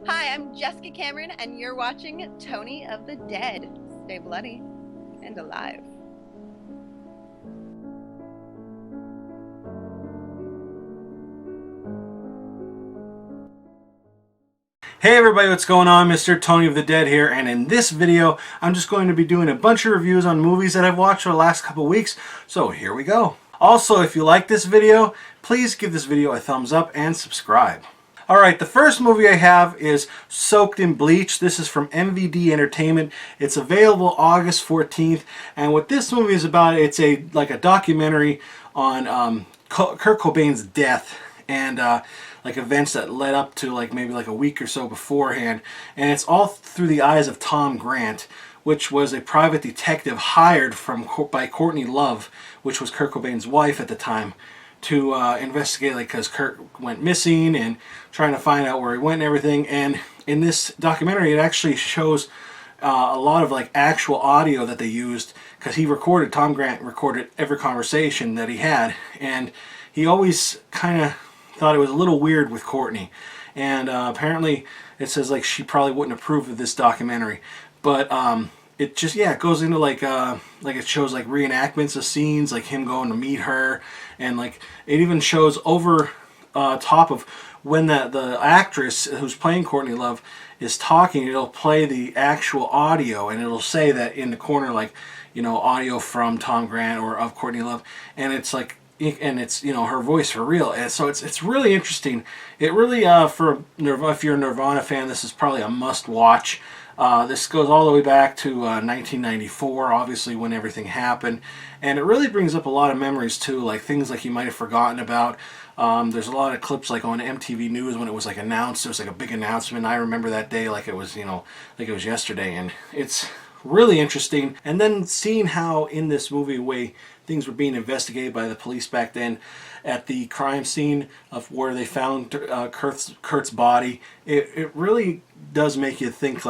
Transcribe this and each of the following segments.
Hi, I'm Jessica Cameron, and you're watching Tony of the Dead. Stay bloody and alive. Hey everybody, what's going on? Mr. Tony of the Dead here, and in this video I'm just going to be doing a bunch of reviews on movies that I've watched for the last couple weeks, so here we go. Also, if you like this video, please give this video a thumbs up and subscribe. Alright, the first movie I have is Soaked in Bleach. This is from MVD Entertainment. It's available August 14th, and what this movie is about, it's like a documentary on Kurt Cobain's death and like events that led up to maybe a week or so beforehand, and it's all through the eyes of Tom Grant, which was a private detective hired by Courtney Love, which was Kurt Cobain's wife at the time, to investigate, because Kurt went missing and trying to find out where he went and everything. And in this documentary, it actually shows a lot of actual audio that they used, because Tom Grant recorded every conversation that he had, and he always kind of thought it was a little weird with Courtney, and apparently it says she probably wouldn't approve of this documentary, but it just, yeah, it goes into it shows reenactments of scenes, like him going to meet her, and it even shows over top of when the actress who's playing Courtney Love is talking. It'll play the actual audio, and it'll say that in the corner, audio from Tom Grant or of Courtney Love, and it's her voice for real. And so it's really interesting. It really for Nirvana, if you're a Nirvana fan, this is probably a must watch. This goes all the way back to 1994, obviously, when everything happened, and it really brings up a lot of memories too, things you might have forgotten about. There's a lot of clips on MTV News when it was announced. It was a big announcement. I remember that day like it was like it was yesterday, and it's really interesting. And then seeing how in this movie way things were being investigated by the police back then at the crime scene of where they found Kurt's body, it really does make you think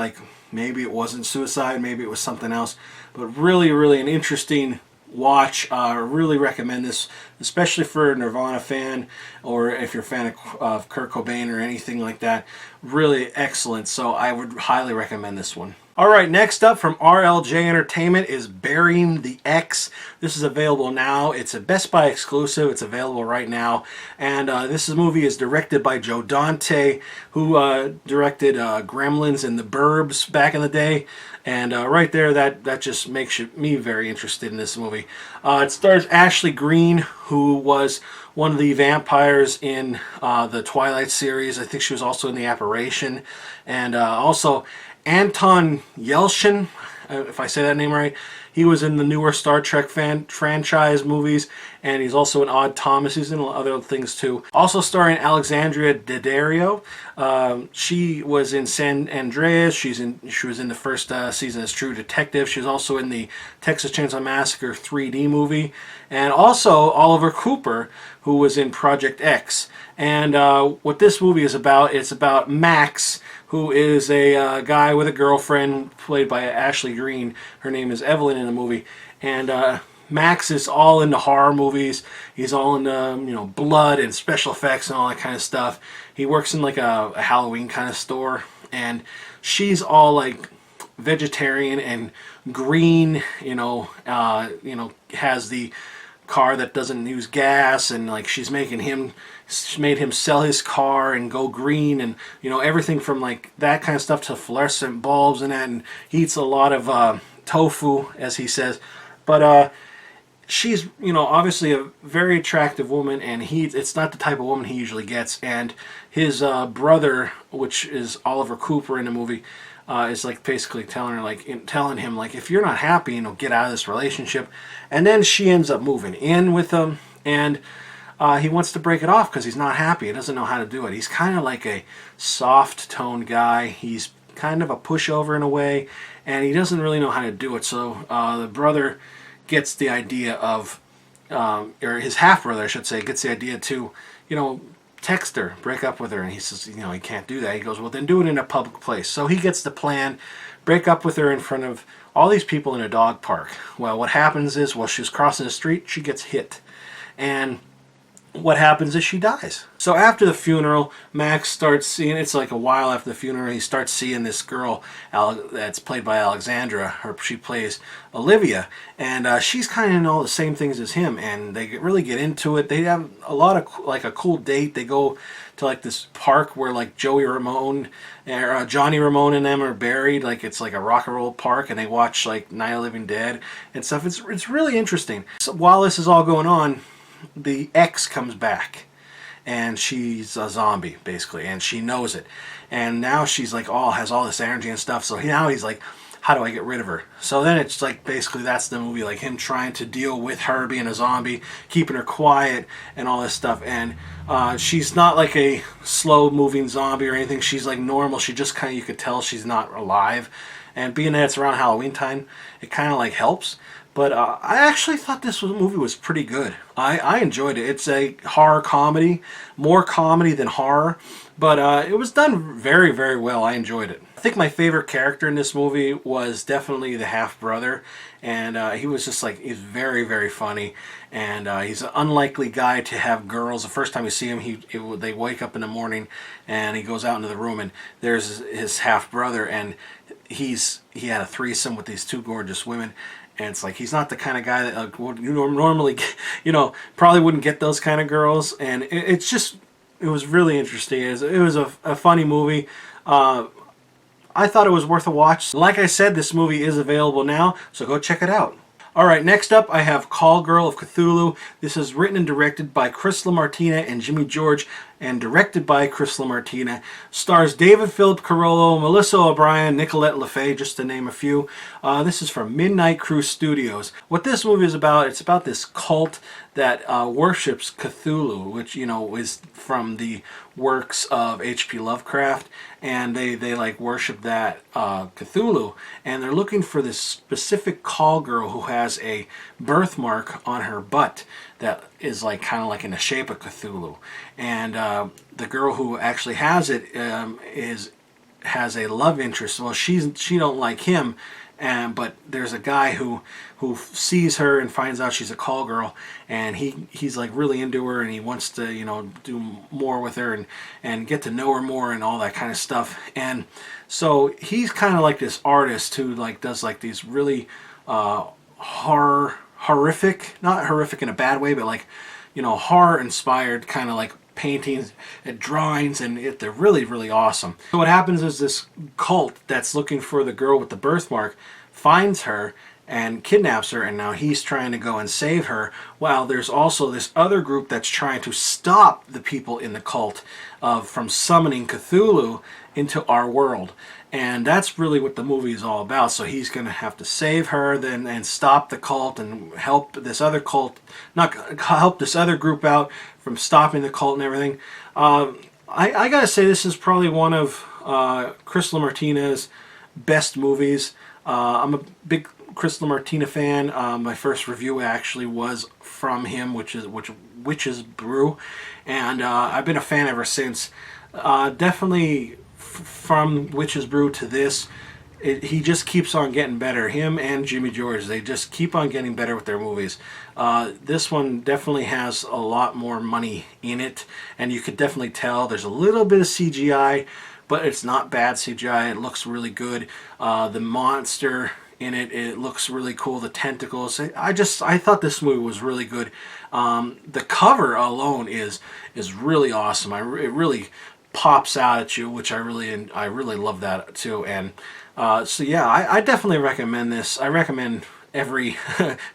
maybe it wasn't suicide, maybe it was something else. But really an interesting watch. I really recommend this, especially for a Nirvana fan, or if you're a fan of Kurt Cobain or anything like that. Really excellent, so I would highly recommend this one. Alright, next up from RLJ Entertainment is Burying the X. This is available now. It's a Best Buy exclusive. It's available right now. And this movie is directed by Joe Dante, who directed Gremlins and The Burbs back in the day. And right there, that just makes me very interested in this movie. It stars Ashley Greene, who was one of the vampires in the Twilight series. I think she was also in The Apparition. And also Anton Yelchin, if I say that name right. He was in the newer Star Trek franchise movies, and he's also in Odd Thomas. He's in other things too. Also starring Alexandria Daddario. She was in San Andreas. She was in the first season as True Detective. She was also in the Texas Chainsaw Massacre 3D movie, and also Oliver Cooper, who was in Project X. And what this movie is about, it's about Max, who is a guy with a girlfriend played by Ashley Greene. Her name is Evelyn in the movie, and Max is all into horror movies. He's all into blood and special effects and all that kind of stuff. He works in a Halloween kind of store, and she's all vegetarian and green. Has the car that doesn't use gas, and she made him sell his car and go green, and everything from that kind of stuff to fluorescent bulbs and that. And he eats a lot of tofu, as he says. But she's obviously a very attractive woman, and it's not the type of woman he usually gets. And his brother, which is Oliver Cooper in the movie, is basically telling him if you're not happy, get out of this relationship. And then she ends up moving in with him, and he wants to break it off because he's not happy. He doesn't know how to do it. He's kind of like a soft-toned guy. He's kind of a pushover in a way, and he doesn't really know how to do it. So the brother gets the idea of, or his half-brother, I should say, gets the idea to, text her, break up with her. And he says, he can't do that. He goes, well, then do it in a public place. So he gets the plan, break up with her in front of all these people in a dog park. Well, what happens is, while she's crossing the street, she gets hit. And what happens is she dies. So after the funeral, Max starts seeing, it's like a while after the funeral, he starts seeing this girl that's played by Alexandra, or she plays Olivia, and she's kind of in all the same things as him, and they really get into it. They have a lot of, like, a cool date. They go to like this park where like Johnny Ramone and them are buried, like it's like a rock and roll park, and they watch like Night of the Living Dead and stuff. It's really interesting. So while this is all going on, the ex comes back, and she's a zombie basically, and she knows it, and now she's like has all this energy and stuff. So now he's like, how do I get rid of her? So then it's like basically that's the movie, like him trying to deal with her being a zombie, keeping her quiet and all this stuff. And she's not like a slow moving zombie or anything. She's like normal. She just kind of, you could tell she's not alive, and being that it's around Halloween time, it kind of like helps. But I actually thought this movie was pretty good. I enjoyed it. It's a horror comedy, more comedy than horror, but it was done very, very well. I enjoyed it. I think my favorite character in this movie was definitely the half-brother, and he was just like, he's very, very funny, and he's an unlikely guy to have girls. The first time you see him, they wake up in the morning, and he goes out into the room, and there's his half-brother, and he had a threesome with these two gorgeous women. And it's like, he's not the kind of guy that you normally, probably wouldn't get those kind of girls. And it was really interesting. It was a funny movie. I thought it was worth a watch. Like I said, this movie is available now, so go check it out. Alright, next up I have Call Girl of Cthulhu. This is written and directed by Chris LaMartina and Jimmy George, and directed by Chris LaMartina. Stars David Philip Carollo, Melissa O'Brien, Nicolette LaFay, just to name a few. This is from Midnight Cruise Studios. What this movie is about, it's about this cult that worships Cthulhu, which, is from the works of H.P. Lovecraft, and they like worship that Cthulhu, and they're looking for this specific call girl who has a birthmark on her butt that is like kind of like in the shape of Cthulhu. And the girl who actually has it has a love interest. Well, she don't like him, but there's a guy who sees her and finds out she's a call girl, and he's like really into her, and he wants to do more with her and get to know her more and all that kind of stuff. And so he's kind of like this artist who like does like these really horrific, not horrific in a bad way, but like horror inspired kind of like paintings and drawings, and they're really, really awesome. So what happens is this cult that's looking for the girl with the birthmark finds her and kidnaps her, and now he's trying to go and save her, while there's also this other group that's trying to stop the people in the cult from summoning Cthulhu into our world. And that's really what the movie is all about. So he's going to have to save her then and stop the cult and help this other help this other group out from stopping the cult and everything. I gotta say, this is probably one of Chris LaMartina's best movies. I'm a big Chris LaMartina fan. My first review actually was from him, which is Witch's Brew, and I've been a fan ever since. Definitely from Witch's Brew to this, he just keeps on getting better. Him and Jimmy George, they just keep on getting better with their movies. This one definitely has a lot more money in it, and you could definitely tell there's a little bit of CGI, but it's not bad CGI. It looks really good. The monster in it looks really cool. The tentacles. I thought this movie was really good. The cover alone is really awesome. It really pops out at you, which I really love that too. And so yeah, I definitely recommend this. I recommend every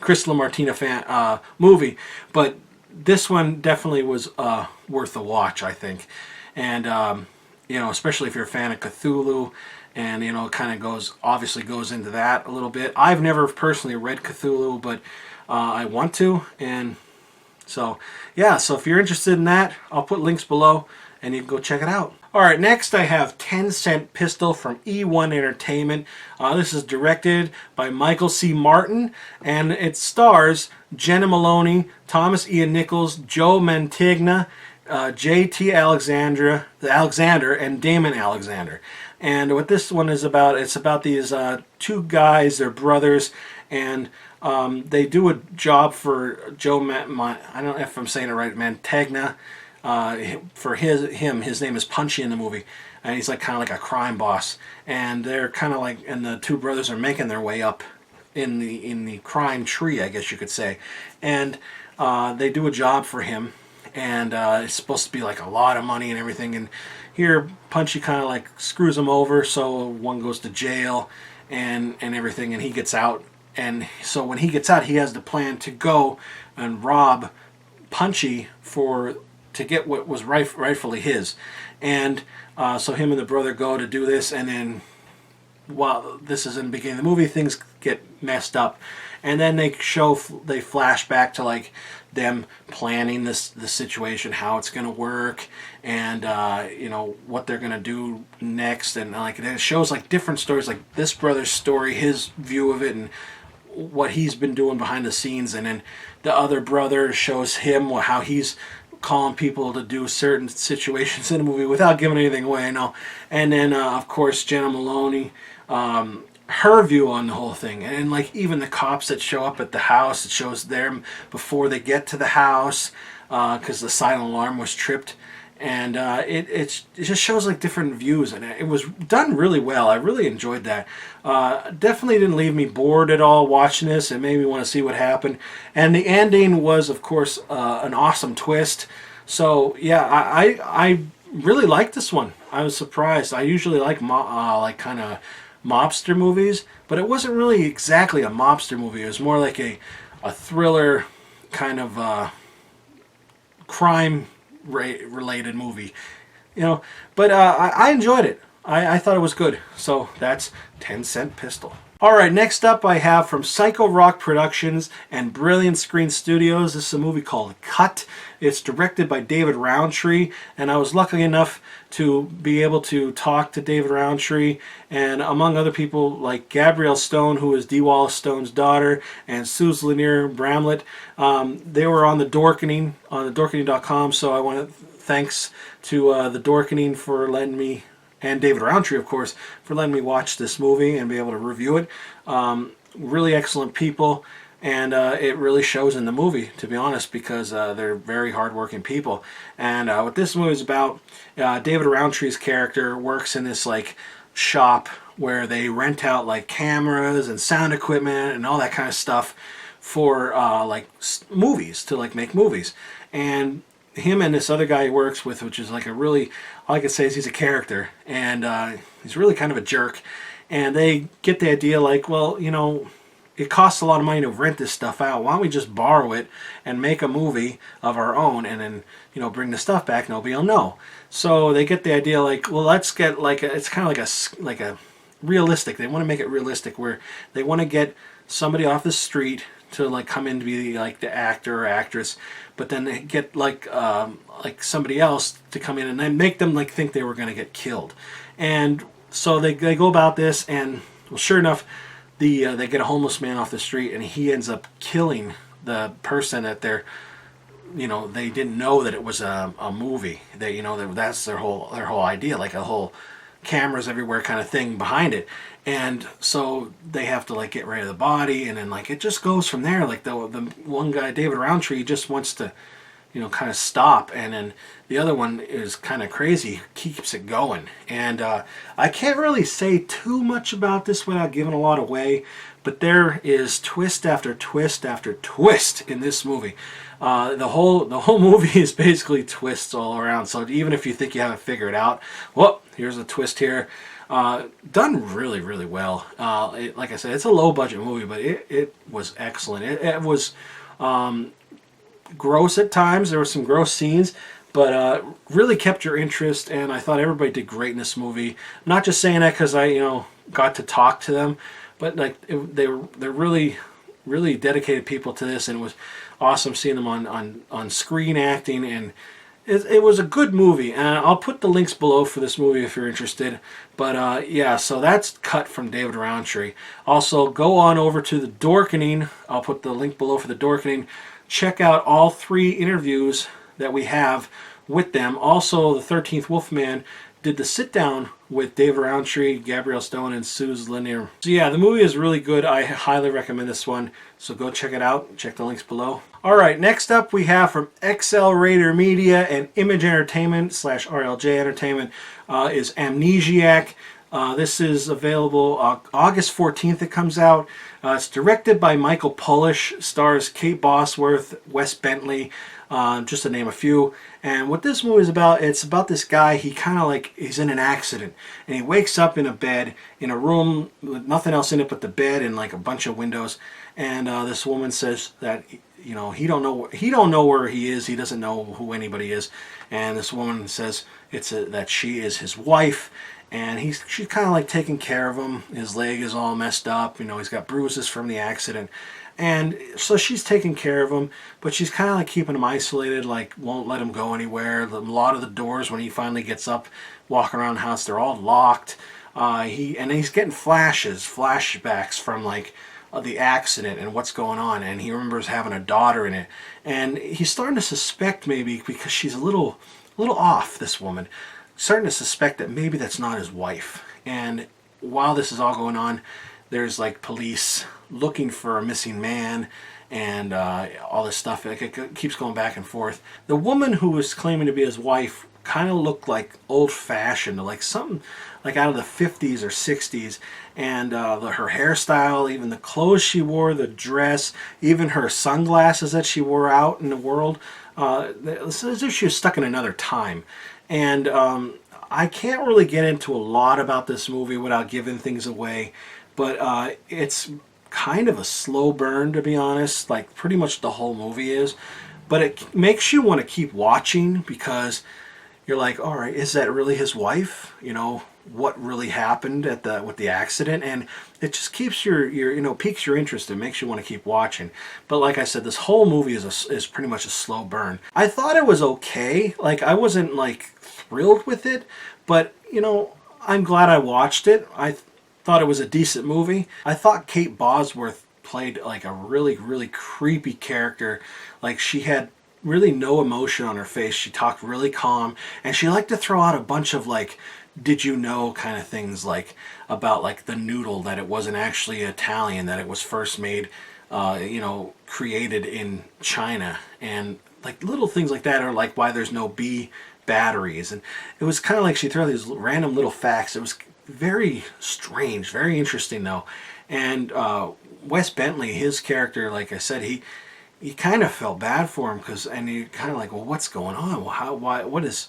Chris LaMartina fan movie, but this one definitely was worth a watch, I think. And especially if you're a fan of Cthulhu, and kind of obviously goes into that a little bit. I've never personally read Cthulhu, but I want to, and so yeah. So if you're interested in that, I'll put links below, and you can go check it out. Alright, next I have 10 Cent Pistol from E1 Entertainment. This is directed by Michael C. Martin, and it stars Jenna Maloney, Thomas Ian Nichols, Joe Mantegna, J.T. Alexander, and Damon Alexander. And what this one is about, it's about these two guys, they're brothers, and they do a job for Joe I don't know if I'm saying it right, Mantegna. For his name is Punchy in the movie, and he's like kind of like a crime boss, and they're kind of like, and the two brothers are making their way up in the crime tree, I guess you could say, and they do a job for him, and it's supposed to be like a lot of money and everything, and here Punchy kind of like screws him over, so one goes to jail and everything, and he gets out, and so when he gets out, he has the plan to go and rob Punchy to get what was rightfully his, and so him and the brother go to do this, and then while this is in the beginning of the movie, things get messed up, and then they flash back to like them planning the situation, how it's going to work, and you know, what they're going to do next, and like it shows like different stories, like this brother's story, his view of it, and what he's been doing behind the scenes, and then the other brother shows him how he's calling people to do certain situations in the movie without giving anything away, and then of course Jenna Maloney, her view on the whole thing, and like even the cops that show up at the house, it shows them before they get to the house, because the silent alarm was tripped, and it just shows like different views, and it was done really well. I really enjoyed that. Definitely didn't leave me bored at all watching this. It made me want to see what happened, and the ending was of course an awesome twist. So yeah, I really liked this one. I was surprised. I usually like kind of mobster movies, but it wasn't really exactly a mobster movie. It was more like a thriller kind of crime related movie, you know. But I enjoyed it. I thought it was good. So that's 10 Cent Pistol. Alright, next up I have from Psycho Rock Productions and Brilliant Screen Studios. This is a movie called Cut. It's directed by David Rountree, and I was lucky enough to be able to talk to David Rountree, and among other people like Gabrielle Stone, who is Dee Wallace Stone's daughter, and SUZE LANIER-BRAMLETT. They were on the Dorkening, on the Dorkening.com, so I want to thanks to the Dorkening for letting me, and David Rountree, of course, for letting me watch this movie and be able to review it. Really excellent people, and it really shows in the movie, to be honest, because they're very hardworking people. And what this movie is about, David Rountree's character works in this like shop where they rent out like cameras and sound equipment and all that kind of stuff for like movies, to like make movies. And him and this other guy he works with, which is like a really, all I can say is he's a character, and he's really kind of a jerk, and they get the idea like, well, you know, it costs a lot of money to rent this stuff out, why don't we just borrow it and make a movie of our own, and then, you know, bring the stuff back, nobody will know. So they get the idea like, well, let's get like it's kind of like a realistic, they want to make it realistic, where they want to get somebody off the street to like come in to be like the actor or actress, but then they get like somebody else to come in and then make them like think they were going to get killed. And so they go about this, and well, sure enough, they get a homeless man off the street, and he ends up killing the person that they're, you know, they didn't know that it was a movie. They, you know, that's their whole idea, like a whole cameras everywhere kind of thing behind it. And so they have to like get rid of the body, and then like it just goes from there. Like the one guy, David Rountree, just wants to, you know, kind of stop, and then the other one is kind of crazy, keeps it going. And I can't really say too much about this without giving a lot away, but there is twist after twist after twist in this movie. The whole movie is basically twists all around. So even if you think you haven't figured it out, well, here's a twist here. Done really, really well. Like I said, it's a low budget movie, but it was excellent. It was gross at times. There were some gross scenes, but really kept your interest, and I thought everybody did great in this movie. I'm not just saying that because I, you know, got to talk to them, but like they're really, really dedicated people to this, and it was awesome seeing them on screen acting, and it was a good movie. And I'll put the links below for this movie if you're interested. But yeah, so that's Cut from David Rountree. Also, go on over to the Dorkening. I'll put the link below for the Dorkening. Check out all 3 interviews that we have with them. Also, the 13th Wolfman did the sit down with Dave Roundtree, Gabrielle Stone, and SUZE Lanier. So yeah, the movie is really good. I highly recommend this one. So go check it out. Check the links below. Alright, next up we have from XL Raider Media and Image Entertainment / RLJ Entertainment is Amnesiac. This is available August 14th it comes out. It's directed by Michael Polish, stars Kate Bosworth, Wes Bentley, just to name a few. And what this movie is about, it's about this guy, he's in an accident. And he wakes up in a bed, in a room with nothing else in it but the bed and like a bunch of windows. And this woman says that, you know, he don't know where he is, he doesn't know who anybody is. And this woman says that she is his wife. And she's kind of like taking care of him. His leg is all messed up. You know, he's got bruises from the accident. And so she's taking care of him, but she's kind of like keeping him isolated, like won't let him go anywhere. A lot of the doors, when he finally gets up, walking around the house, they're all locked. He's getting flashbacks from like the accident and what's going on. And he remembers having a daughter in it. And he's starting to suspect, maybe because she's a little off, this woman, starting to suspect that maybe that's not his wife. And while this is all going on, there's like police looking for a missing man and all this stuff. Like, it keeps going back and forth. The woman who was claiming to be his wife kind of looked like old-fashioned, like something like out of the 50s or 60s. And her hairstyle, even the clothes she wore, the dress, even her sunglasses that she wore out in the world, it's as if she was stuck in another time. And I can't really get into a lot about this movie without giving things away, but it's kind of a slow burn, to be honest, like pretty much the whole movie is. But it makes you want to keep watching because you're like, all right, is that really his wife? You know, what really happened with the accident? And it just keeps piques your interest and makes you want to keep watching. But like I said, this whole movie is pretty much a slow burn. I thought it was okay. Like, I wasn't like thrilled with it, but you know, I'm glad I watched it. I thought it was a decent movie. I thought Kate Bosworth played like a really, really creepy character. Like, she had really no emotion on her face. She talked really calm, and she liked to throw out a bunch of like, did you know kind of things, like about like the noodle, that it wasn't actually Italian, that it was first made, created in China, and like little things like that, or like why there's no bee batteries. And it was kind of like she threw out these random little facts. It was very strange, very interesting though. And Wes Bentley, his character, like I said, he kind of felt bad for him, and he kind of like, well, what's going on? Well, what is,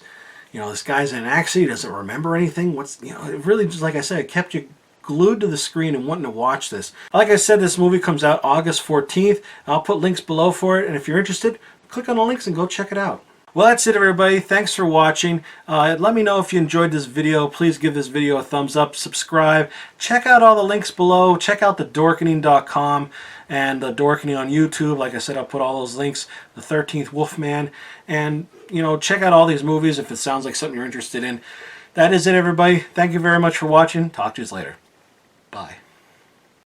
you know, this guy's in an accident, he doesn't remember anything. It really, just like I said, it kept you glued to the screen and wanting to watch this. Like I said, this movie comes out August 14th. I'll put links below for it, and if you're interested, click on the links and go check it out. Well, that's it, everybody. Thanks for watching. Let me know if you enjoyed this video. Please give this video a thumbs up, subscribe. Check out all the links below. Check out the Dorkening.com and the Dorkening on YouTube. Like I said, I'll put all those links. The 13th Wolfman. And, you know, check out all these movies if it sounds like something you're interested in. That is it, everybody. Thank you very much for watching. Talk to you later. Bye.